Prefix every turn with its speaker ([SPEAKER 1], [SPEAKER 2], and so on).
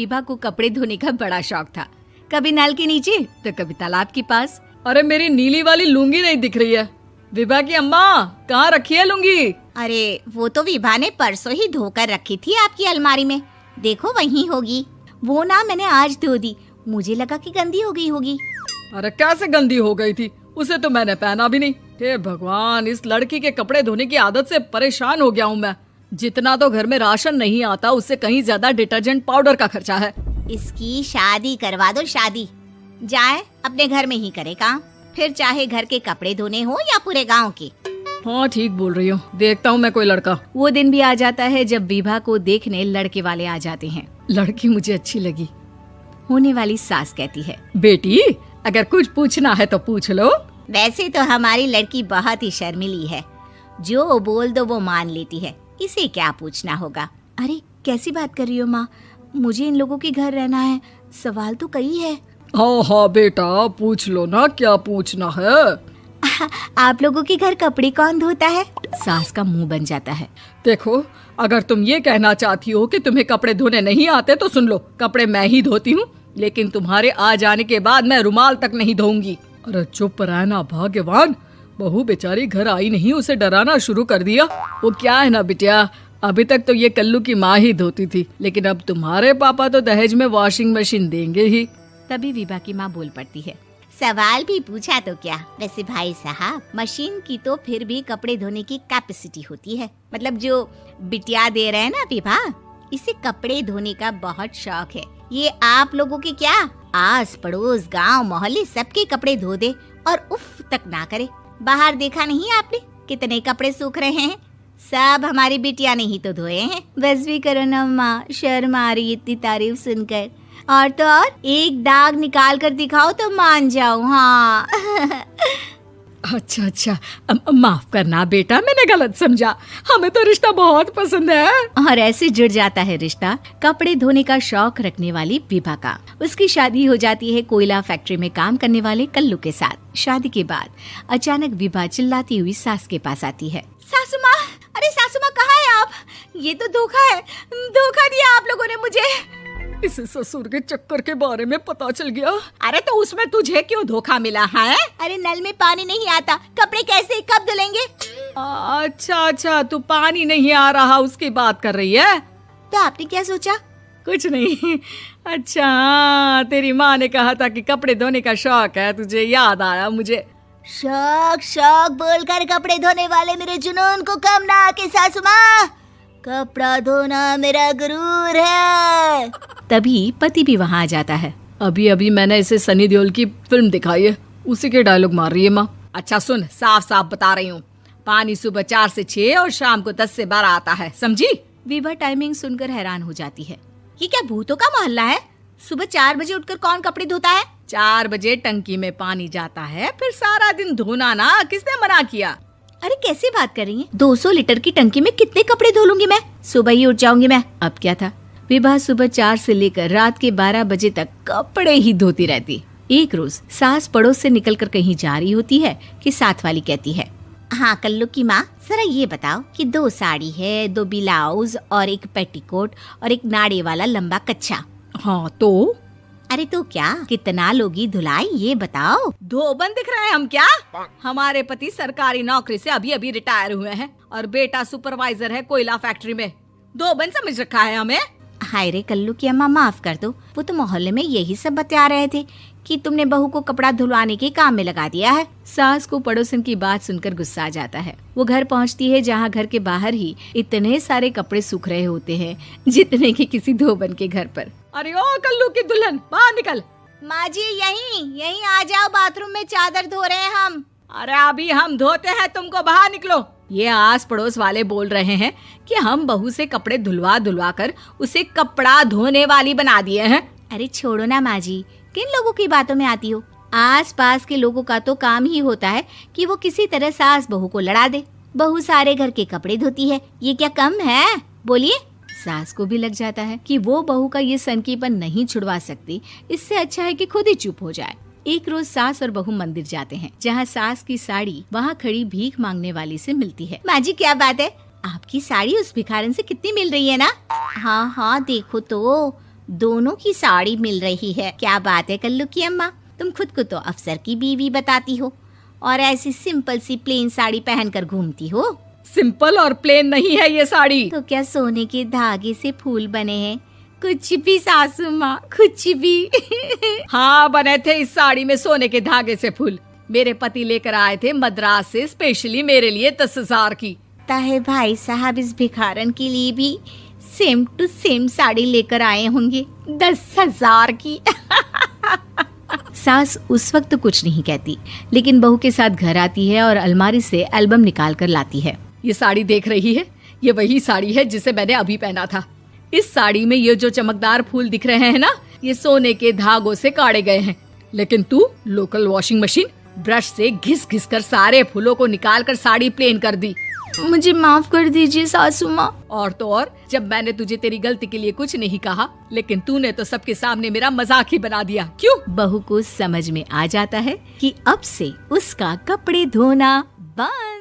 [SPEAKER 1] विभा को कपड़े धोने का बड़ा शौक था। कभी नल के नीचे तो कभी तालाब के पास।
[SPEAKER 2] अरे मेरी नीली वाली लुंगी नहीं दिख रही है। विभा की अम्मा, कहाँ रखी है लुंगी?
[SPEAKER 3] अरे वो तो विभा ने परसों ही धोकर रखी थी आपकी अलमारी में, देखो वहीं होगी। वो ना मैंने आज धो दी, मुझे लगा कि गंदी हो गई होगी।
[SPEAKER 2] अरे कैसे गंदी हो गई थी, उसे तो मैंने पहना भी नहीं। हे भगवान, इस लड़की के कपड़े धोने की आदत से परेशान हो गया हूँ मैं। जितना तो घर में राशन नहीं आता, उससे कहीं ज्यादा डिटर्जेंट पाउडर का खर्चा है।
[SPEAKER 3] इसकी शादी करवा दो, शादी। जाए अपने घर में ही करे काम, फिर चाहे घर के कपड़े धोने हो या पूरे गांव के।
[SPEAKER 2] हाँ ठीक बोल रही हूँ, देखता हूँ मैं कोई लड़का।
[SPEAKER 1] वो दिन भी आ जाता है जब विभा को देखने लड़के वाले आ जाते हैं।
[SPEAKER 2] लड़की मुझे अच्छी लगी।
[SPEAKER 1] होने वाली सास कहती है,
[SPEAKER 2] बेटी अगर कुछ पूछना है तो पूछ लो।
[SPEAKER 3] वैसे तो हमारी लड़की बहुत ही शर्मीली है, जो बोल दो वो मान लेती है, इसे क्या पूछना होगा।
[SPEAKER 1] अरे कैसी बात कर रही हो माँ, मुझे इन लोगों के घर रहना है, सवाल तो कई है।
[SPEAKER 2] हाँ हाँ बेटा, पूछ लो ना, क्या पूछना है।
[SPEAKER 1] आप लोगों के घर कपड़े कौन धोता है? सास का मुंह बन जाता है।
[SPEAKER 2] देखो, अगर तुम ये कहना चाहती हो कि तुम्हें कपड़े धोने नहीं आते तो सुन लो, कपड़े मैं ही धोती हूँ, लेकिन तुम्हारे आ जाने के बाद मैं रुमाल तक नहीं धोऊंगी। अरे चुप रहना भाग्यवान, बहू बेचारी घर आई नहीं, उसे डराना शुरू कर दिया। वो क्या है ना बिटिया, अभी तक तो ये कल्लू की माँ ही धोती थी, लेकिन अब तुम्हारे पापा तो दहेज में वॉशिंग मशीन देंगे ही।
[SPEAKER 1] तभी विभा की माँ बोल पड़ती है,
[SPEAKER 3] सवाल भी पूछा तो क्या। वैसे भाई साहब, मशीन की तो फिर भी कपड़े धोने की कैपेसिटी होती है। मतलब जो बिटिया दे रहे हैं ना विभा, इसे कपड़े धोने का बहुत शौक है। ये आप लोगों के क्या, आस पड़ोस गांव मोहल्ले सबके कपड़े धो दे और उफ तक ना करे। बाहर देखा नहीं आपने कितने कपड़े सूख रहे हैं, सब हमारी बिटिया ने ही तो धोए हैं।
[SPEAKER 1] बस भी करो ना माँ, शर्म आ रही इतनी तारीफ सुनकर। और तो और एक दाग निकाल कर दिखाओ तो मान जाऊं। हाँ
[SPEAKER 2] अच्छा, माफ करना बेटा, मैंने गलत समझा, हमें तो रिश्ता बहुत पसंद है।
[SPEAKER 1] और ऐसे जुड़ जाता है रिश्ता कपड़े धोने का शौक रखने वाली विभा का। उसकी शादी हो जाती है कोयला फैक्ट्री में काम करने वाले कल्लू के साथ। शादी के बाद अचानक विभा चिल्लाती हुई सास के पास आती है।
[SPEAKER 3] सासू माँ, अरे सासू माँ कहाँ है आप? ये तो धोखा है, धोखा दिया आप लोगों ने मुझे।
[SPEAKER 2] इसे ससुर के चक्कर के बारे में पता चल गया।
[SPEAKER 3] अरे तो उसमें तुझे क्यों धोखा मिला है? अरे नल में पानी नहीं आता, कपड़े कैसे कब धुलेंगे?
[SPEAKER 2] अच्छा, तू पानी नहीं आ रहा उसकी बात कर रही है।
[SPEAKER 3] तो आपने क्या सोचा?
[SPEAKER 2] कुछ नहीं। अच्छा, तेरी माँ ने कहा था कि कपड़े धोने का शौक है, तुझे याद आया मुझे।
[SPEAKER 3] शौक बोलकर कपड़े धोने वाले मेरे जुनून को कम ना आके सासू माँ, कपड़ा धोना मेरा गुरूर है।
[SPEAKER 1] तभी पति भी वहाँ आ जाता है।
[SPEAKER 2] अभी मैंने इसे सनी देओल की फिल्म दिखाई है, उसी के डायलॉग मार रही है माँ। अच्छा सुन, साफ साफ बता रही हूँ, पानी सुबह 4 से 6 और शाम को 10 से 12 आता है, समझी?
[SPEAKER 1] विभा टाइमिंग सुनकर हैरान हो जाती है।
[SPEAKER 3] ये क्या भूतों का मोहल्ला है? सुबह 4 बजे उठकर कौन कपड़े धोता है?
[SPEAKER 2] 4 बजे टंकी में पानी जाता है, फिर सारा दिन धोना ना, किसने मना किया?
[SPEAKER 3] अरे कैसी बात कर रही हैं?
[SPEAKER 1] 200 लीटर की टंकी में कितने कपड़े धो लूंगी मैं, सुबह ही उठ जाऊंगी मैं। अब क्या था, विभा सुबह 4 से लेकर रात के 12 बजे तक कपड़े ही धोती रहती। एक रोज सास पड़ोस से निकलकर कहीं जा रही होती है कि साथ वाली कहती है,
[SPEAKER 3] हाँ कल्लू की माँ, जरा ये बताओ कि 2 साड़ी है, 2 ब्लाउज और एक पेटीकोट और एक नाड़े वाला लंबा कच्छा।
[SPEAKER 2] हाँ तो?
[SPEAKER 3] अरे तो क्या, कितना लोगी धुलाई ये बताओ।
[SPEAKER 2] धोबन दिख रहे हैं हम क्या? हमारे पति सरकारी नौकरी से अभी रिटायर हुए हैं और बेटा सुपरवाइजर है कोयला फैक्ट्री में। धोबन समझ रखा है हमें?
[SPEAKER 3] हाय रे कल्लू की अम्मा, माफ कर दो, वो तो मोहल्ले में यही सब बता रहे थे कि तुमने बहू को कपड़ा धुलवाने के काम में लगा दिया है।
[SPEAKER 1] सास को पड़ोसन की बात सुनकर गुस्सा आ जाता है। वो घर पहुंचती है जहां घर के बाहर ही इतने सारे कपड़े सूख रहे होते हैं जितने कि किसी धोबन के घर पर।
[SPEAKER 2] अरे ओ कल्लू की दुल्हन, बाहर निकल।
[SPEAKER 3] माँ जी यहीं आ जाओ, बाथरूम में चादर धो रहे हैं हम।
[SPEAKER 2] अरे अभी हम धोते हैं, तुमको बाहर निकलो। ये आस पड़ोस वाले बोल रहे हैं कि हम बहू से कपड़े धुलवा कर उसे कपड़ा धोने वाली बना दिए हैं।
[SPEAKER 3] अरे छोड़ो ना माँ जी, किन लोगों की बातों में आती हो?
[SPEAKER 1] आस पास के लोगों का तो काम ही होता है कि वो किसी तरह सास बहू को लड़ा दे।
[SPEAKER 3] बहू सारे घर के कपड़े धोती है, ये क्या कम है? बोलिए।
[SPEAKER 1] सास को भी लग जाता है कि वो बहू का ये सनकीपन नहीं छुड़वा सकती, इससे अच्छा है कि खुद ही चुप हो जाए। एक रोज सास और बहू मंदिर जाते हैं, जहाँ सास की साड़ी वहाँ खड़ी भीख मांगने वाली से मिलती है।
[SPEAKER 3] माँ जी क्या बात है, आपकी साड़ी उस भिखारन से कितनी मिल रही है ना? हाँ देखो तो दोनों की साड़ी मिल रही है। क्या बात है कल्लू की अम्मा, तुम खुद को तो अफसर की बीवी बताती हो और ऐसी सिंपल सी प्लेन साड़ी पहनकर घूमती हो।
[SPEAKER 2] सिंपल और प्लेन नहीं है ये साड़ी।
[SPEAKER 3] तो क्या सोने के धागे से फूल बने हैं? कुछ भी सासू माँ, कुछ भी।
[SPEAKER 2] हाँ, बने थे इस साड़ी में सोने के धागे से फूल। मेरे पति लेकर आए थे मद्रास से स्पेशली मेरे लिए 10,000 की।
[SPEAKER 3] ताहे भाई साहब इस भिखारन के लिए भी सेम टू सेम साड़ी लेकर आए होंगे 10,000 की।
[SPEAKER 1] सास उस वक्त कुछ नहीं कहती, लेकिन बहू के साथ घर आती है और अलमारी से एल्बम निकाल कर लाती है।
[SPEAKER 2] ये साड़ी देख रही है, ये वही साड़ी है जिसे मैंने अभी पहना था। इस साड़ी में ये जो चमकदार फूल दिख रहे हैं ना, ये सोने के धागों से काटे गए हैं। लेकिन तू लोकल वॉशिंग मशीन ब्रश से घिस घिस कर सारे फूलों को निकाल कर साड़ी प्लेन कर दी।
[SPEAKER 1] मुझे माफ कर दीजिए सासू माँ।
[SPEAKER 2] और तो और, जब मैंने तुझे तेरी गलती के लिए कुछ नहीं कहा, लेकिन तूने तो सबके सामने मेरा मजाक ही बना दिया। क्यों?
[SPEAKER 1] बहू को समझ में आ जाता है कि अब से उसका कपड़े धोना बंद।